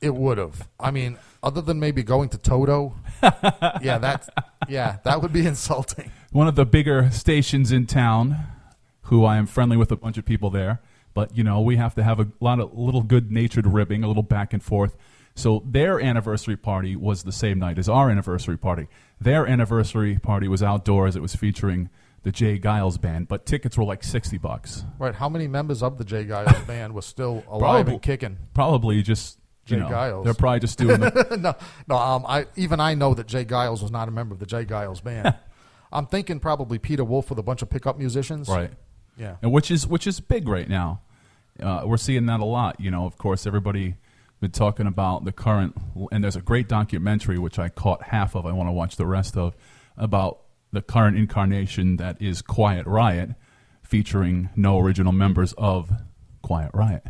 It would have. I mean, other than maybe going to Toto, that would be insulting. One of the bigger stations in town, who I am friendly with a bunch of people there, but we have to have a little good-natured ribbing, a little back and forth. So their anniversary party was the same night as our anniversary party. Their anniversary party was outdoors. It was featuring the Jay Giles Band, but tickets were like $60. Right. How many members of the Jay Giles Band were still alive and kicking? Probably just Jay Giles. They're probably just doing the... I know that Jay Giles was not a member of the Jay Giles Band. I'm thinking probably Peter Wolf with a bunch of pickup musicians. Right. Yeah. And which is big right now. We're seeing that a lot. Of course, everybody been talking about the current, and there's a great documentary which I caught half of. I want to watch the rest of, about the current incarnation that is Quiet Riot, featuring no original members of Quiet Riot.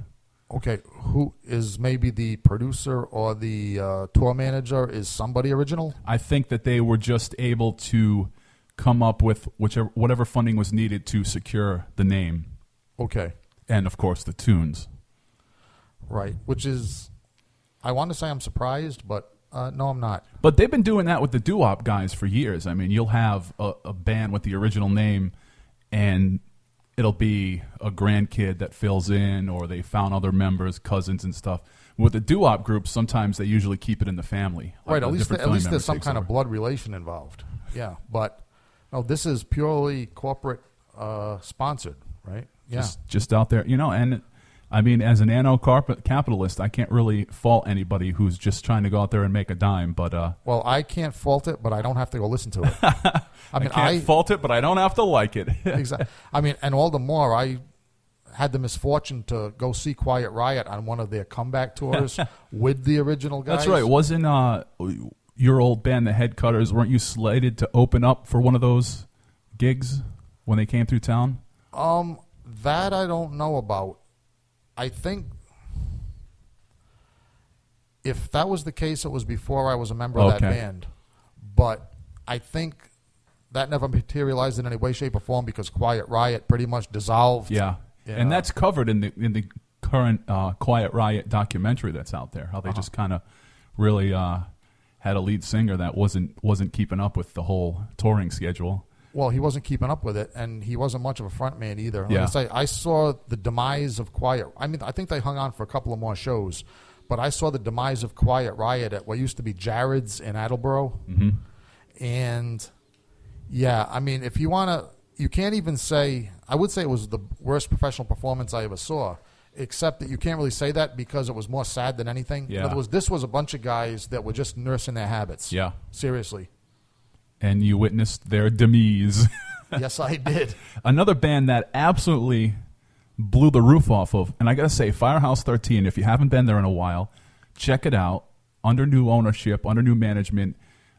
Okay, who is maybe the producer or the tour manager? Is somebody original? I think that they were just able to come up with whatever funding was needed to secure the name. Okay. And, of course, the tunes. Right, which is, I want to say I'm surprised, but no, I'm not. But they've been doing that with the doo-wop guys for years. I mean, you'll have a band with the original name, and it'll be a grandkid that fills in, or they found other members, cousins and stuff. With the doo-wop groups, sometimes they usually keep it in the family. Right, at least there's some kind of blood relation involved. Yeah, but no, this is purely corporate sponsored, right? Yeah. Just out there, and I mean, as an anarcho-capitalist, I can't really fault anybody who's just trying to go out there and make a dime. But well, I can't fault it, but I don't have to go listen to it. I can't fault it, but I don't have to like it. Exactly. I mean, and all the more, I had the misfortune to go see Quiet Riot on one of their comeback tours with the original guys. That's right. Wasn't your old band, the Headcutters, weren't you slated to open up for one of those gigs when they came through town? That I don't know about. I think if that was the case, it was before I was a member of that band. But I think that never materialized in any way, shape, or form because Quiet Riot pretty much dissolved. Yeah, and that's covered in the current Quiet Riot documentary that's out there. How they just kind of really had a lead singer that wasn't keeping up with the whole touring schedule. Well, he wasn't keeping up with it, and he wasn't much of a front man either. Yeah. I saw the demise of Quiet. I mean, I think they hung on for a couple of more shows, but I saw the demise of Quiet Riot at what used to be Jared's in Attleboro. Mm-hmm. And, yeah, I mean, if you want to, you can't even say, I would say it was the worst professional performance I ever saw, except that you can't really say that because it was more sad than anything. Yeah. In other words, this was a bunch of guys that were just nursing their habits. Yeah. Seriously. And you witnessed their demise. Yes, I did. Another band that absolutely blew the roof off of, and I got to say, Firehouse 13, if you haven't been there in a while, check it out. Under new ownership, under new management,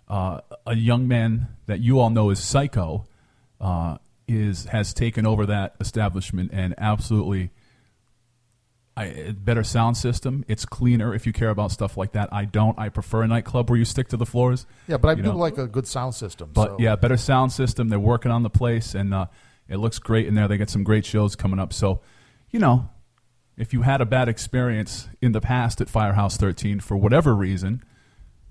a young man that you all know is Psycho has taken over that establishment and absolutely better sound system. It's cleaner if you care about stuff like that. I don't. I prefer a nightclub where you stick to the floors. Yeah, but I do like a good sound system. But yeah, better sound system. They're working on the place, and it looks great in there. They got some great shows coming up. So, if you had a bad experience in the past at Firehouse 13 for whatever reason,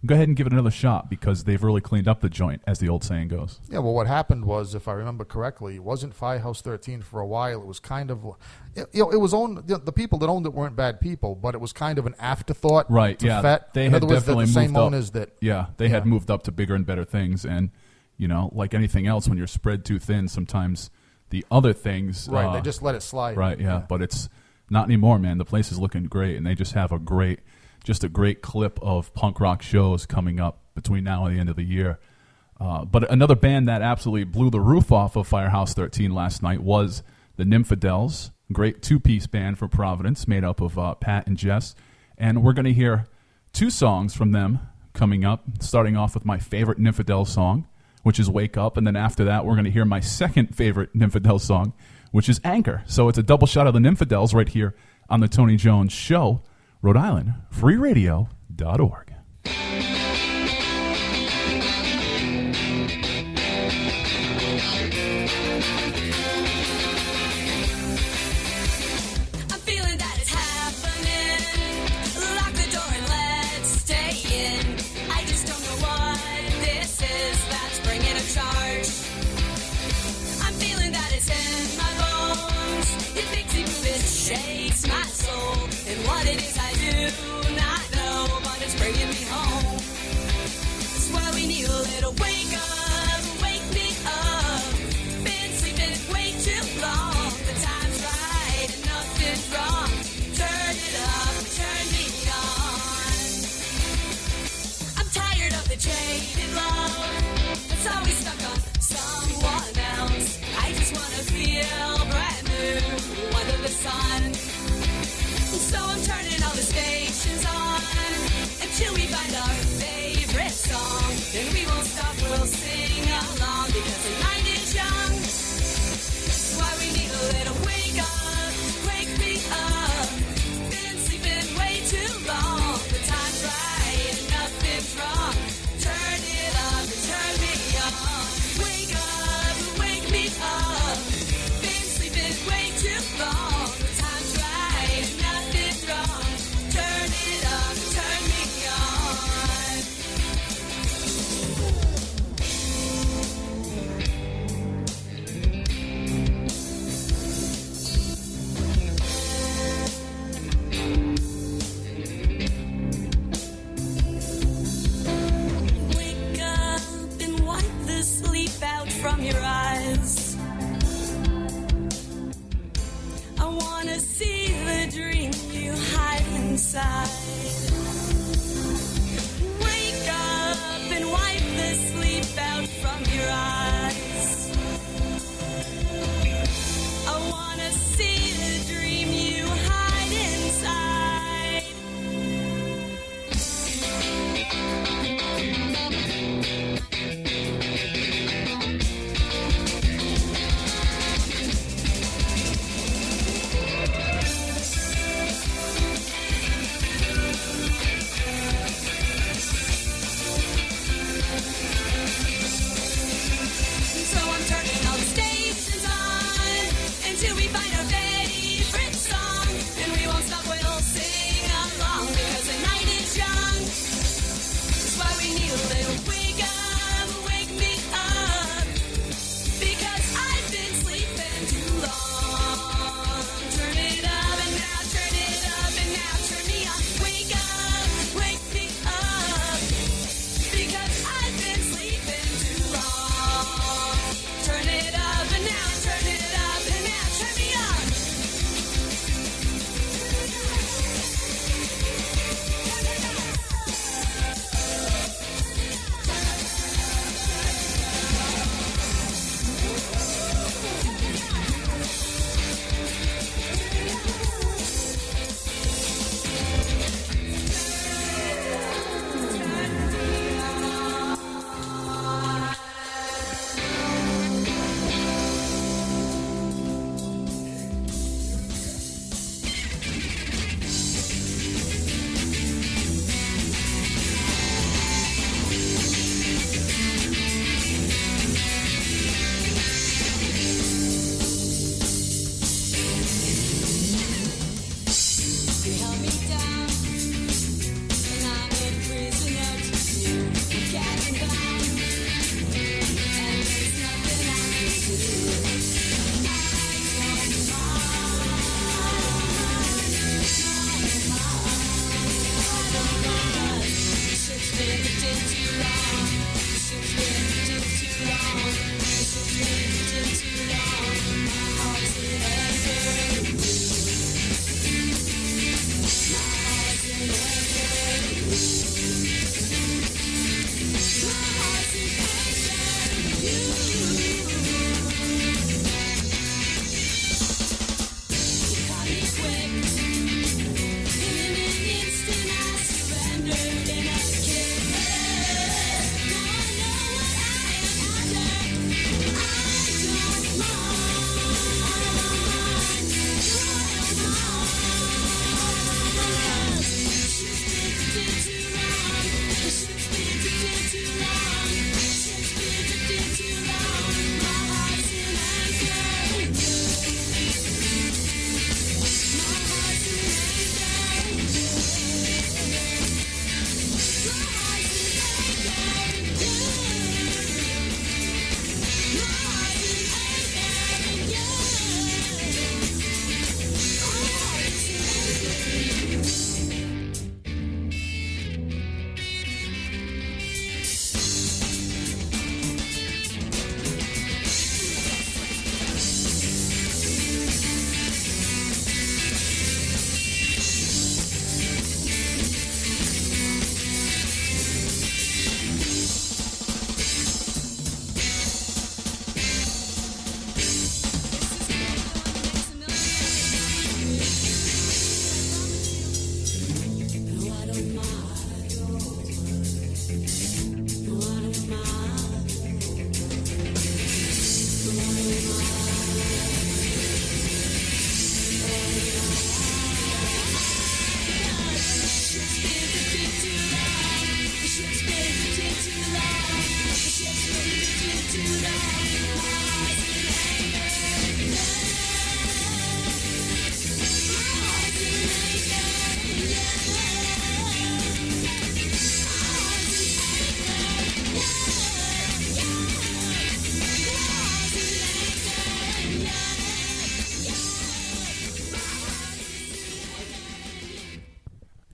go ahead and give it another shot because they've really cleaned up the joint, as the old saying goes. Yeah, well, what happened was, if I remember correctly, it wasn't Firehouse 13 for a while. It was kind of, it was owned. The people that owned it weren't bad people, but it was kind of an afterthought. Right. To yeah. FET. They in had other words, definitely the same moved up. owners that. Yeah, they had moved up to bigger and better things, and like anything else, when you're spread too thin, sometimes the other things. Right. They just let it slide. Right. Yeah. But it's not anymore, man. The place is looking great, and they just have a great clip of punk rock shows coming up between now and the end of the year. But another band that absolutely blew the roof off of Firehouse 13 last night was the Nymphadels, great two-piece band from Providence made up of Pat and Jess. And we're going to hear two songs from them coming up, starting off with my favorite Nymphadels song, which is Wake Up. And then after that, we're going to hear my second favorite Nymphadels song, which is Anchor. So it's a double shot of the Nymphadels right here on the Tony Jones Show, Rhode Island, freeradio.org. I'm feeling that it's happening. Lock the door and let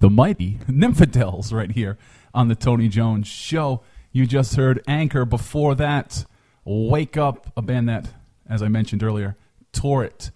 The mighty Nymphadels right here on the Tony Jones Show. You just heard Anchor. Before that, Wake Up, a band that, as I mentioned earlier, tore it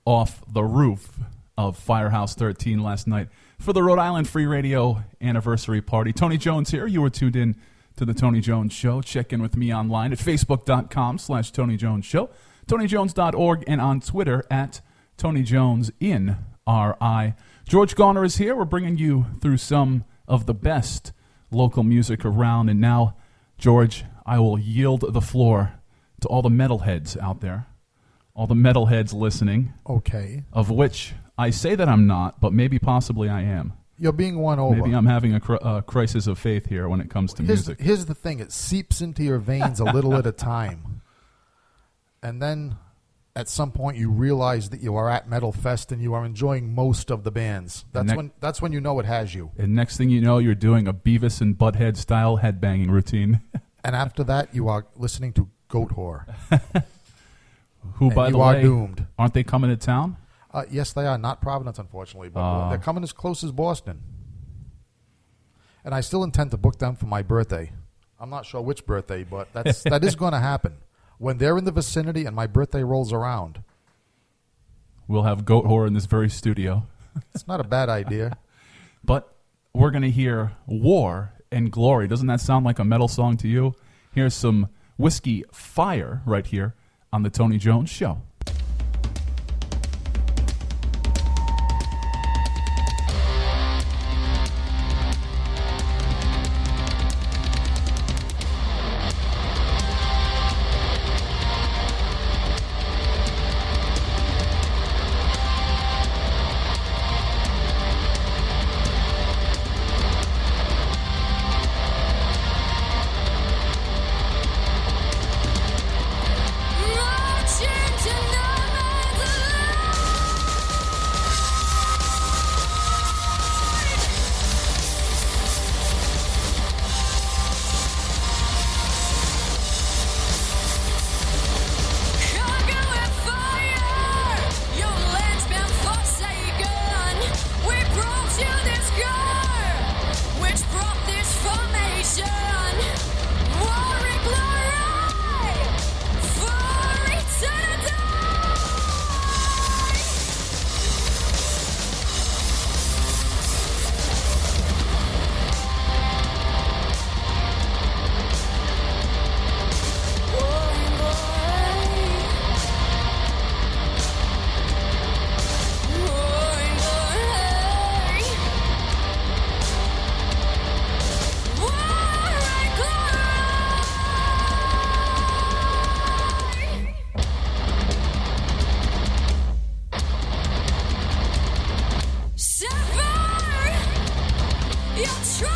off the roof of Firehouse 13 last night for the Rhode Island Free Radio anniversary party. Tony Jones here. You were tuned in to the Tony Jones Show. Check in with me online at facebook.com/Tony Jones Show, TonyJones.org, and on Twitter at Tony Jones in RI. George Garner is here. We're bringing you through some of the best local music around. And now, George, I will yield the floor to all the metalheads out there, all the metalheads listening. Okay. Of which I say that I'm not, but maybe possibly I am. You're being won over. Maybe I'm having a crisis of faith here when it comes to music. Here's the thing. It seeps into your veins a little at a time. And then at some point you realize that you are at Metal Fest and you are enjoying most of the bands. That's when you know it has you. And next thing you know, you're doing a Beavis and Butthead style headbanging routine. And after that, you are listening to Goat Whore. Who, by the way, are doomed. Aren't they coming to town? Yes, they are. Not Providence, unfortunately, but they're coming as close as Boston. And I still intend to book them for my birthday. I'm not sure which birthday, but that is going to happen. When they're in the vicinity and my birthday rolls around. We'll have Goat Whore in this very studio. It's not a bad idea. But we're going to hear War and Glory. Doesn't that sound like a metal song to you? Here's some Whiskey Fire right here on the Tony Jones Show. Marching tonight.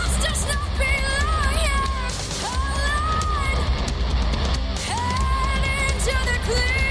house does not belong here. Hold on. Head into the clear.